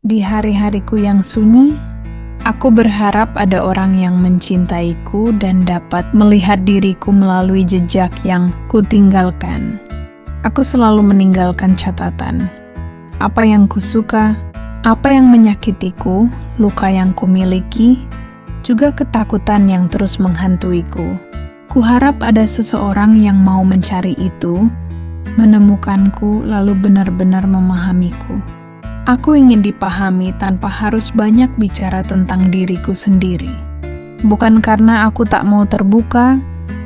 Di hari-hariku yang sunyi, aku berharap ada orang yang mencintaiku dan dapat melihat diriku melalui jejak yang kutinggalkan. Aku selalu meninggalkan catatan. Apa yang kusuka, apa yang menyakitiku, luka yang kumiliki, juga ketakutan yang terus menghantuiku. Kuharap ada seseorang yang mau mencari itu, menemukanku lalu benar-benar memahamiku. Aku ingin dipahami tanpa harus banyak bicara tentang diriku sendiri. Bukan karena aku tak mau terbuka,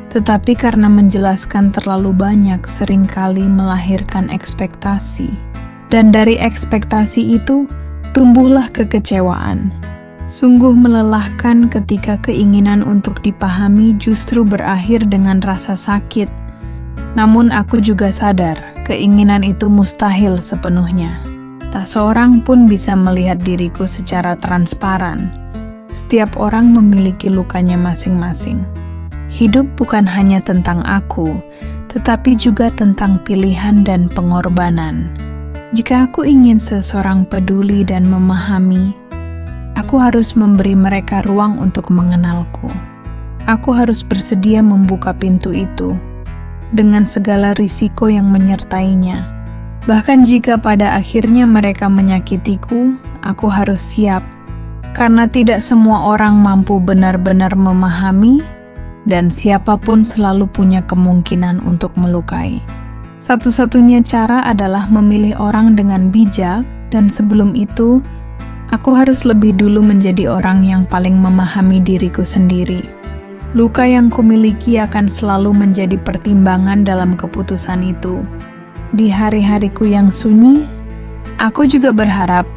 tetapi karena menjelaskan terlalu banyak seringkali melahirkan ekspektasi. Dan dari ekspektasi itu, tumbuhlah kekecewaan. Sungguh melelahkan ketika keinginan untuk dipahami justru berakhir dengan rasa sakit. Namun aku juga sadar, keinginan itu mustahil sepenuhnya. Tak seorang pun bisa melihat diriku secara transparan. Setiap orang memiliki lukanya masing-masing. Hidup bukan hanya tentang aku, tetapi juga tentang pilihan dan pengorbanan. Jika aku ingin seseorang peduli dan memahami, aku harus memberi mereka ruang untuk mengenalku. Aku harus bersedia membuka pintu itu, dengan segala risiko yang menyertainya. Bahkan jika pada akhirnya mereka menyakitiku, aku harus siap. Karena tidak semua orang mampu benar-benar memahami, dan siapapun selalu punya kemungkinan untuk melukai. Satu-satunya cara adalah memilih orang dengan bijak, dan sebelum itu, aku harus lebih dulu menjadi orang yang paling memahami diriku sendiri. Luka yang kumiliki akan selalu menjadi pertimbangan dalam keputusan itu. Di hari-hariku yang sunyi, aku juga berharap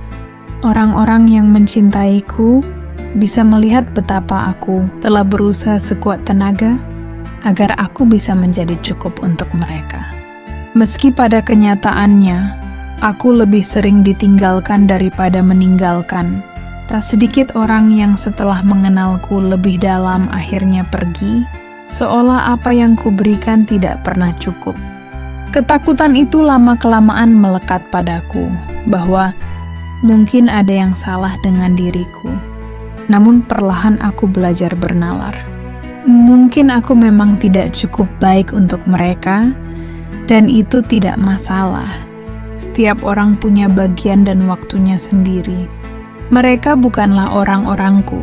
orang-orang yang mencintaiku bisa melihat betapa aku telah berusaha sekuat tenaga agar aku bisa menjadi cukup untuk mereka. Meski pada kenyataannya, aku lebih sering ditinggalkan daripada meninggalkan. Tak sedikit orang yang setelah mengenalku lebih dalam akhirnya pergi, seolah apa yang kuberikan tidak pernah cukup. Ketakutan itu lama-kelamaan melekat padaku, bahwa mungkin ada yang salah dengan diriku. Namun perlahan aku belajar bernalar. Mungkin aku memang tidak cukup baik untuk mereka, dan itu tidak masalah. Setiap orang punya bagian dan waktunya sendiri. Mereka bukanlah orang-orangku,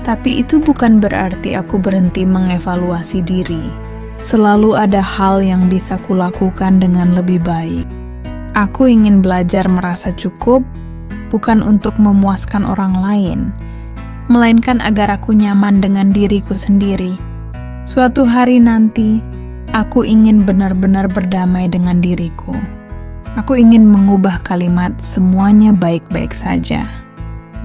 tapi itu bukan berarti aku berhenti mengevaluasi diri. Selalu ada hal yang bisa kulakukan dengan lebih baik. Aku ingin belajar merasa cukup, bukan untuk memuaskan orang lain, melainkan agar aku nyaman dengan diriku sendiri. Suatu hari nanti, aku ingin benar-benar berdamai dengan diriku. Aku ingin mengubah kalimat semuanya baik-baik saja,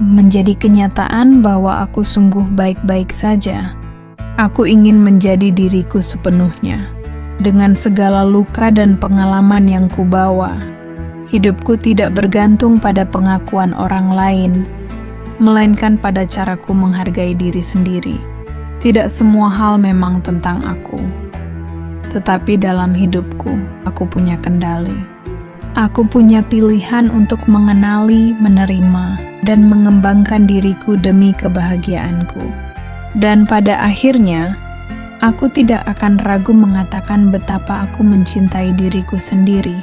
menjadi kenyataan bahwa aku sungguh baik-baik saja. Aku ingin menjadi diriku sepenuhnya, dengan segala luka dan pengalaman yang kubawa. Hidupku tidak bergantung pada pengakuan orang lain, melainkan pada caraku menghargai diri sendiri. Tidak semua hal memang tentang aku, tetapi dalam hidupku, aku punya kendali. Aku punya pilihan untuk mengenali, menerima, dan mengembangkan diriku demi kebahagiaanku. Dan pada akhirnya, aku tidak akan ragu mengatakan betapa aku mencintai diriku sendiri.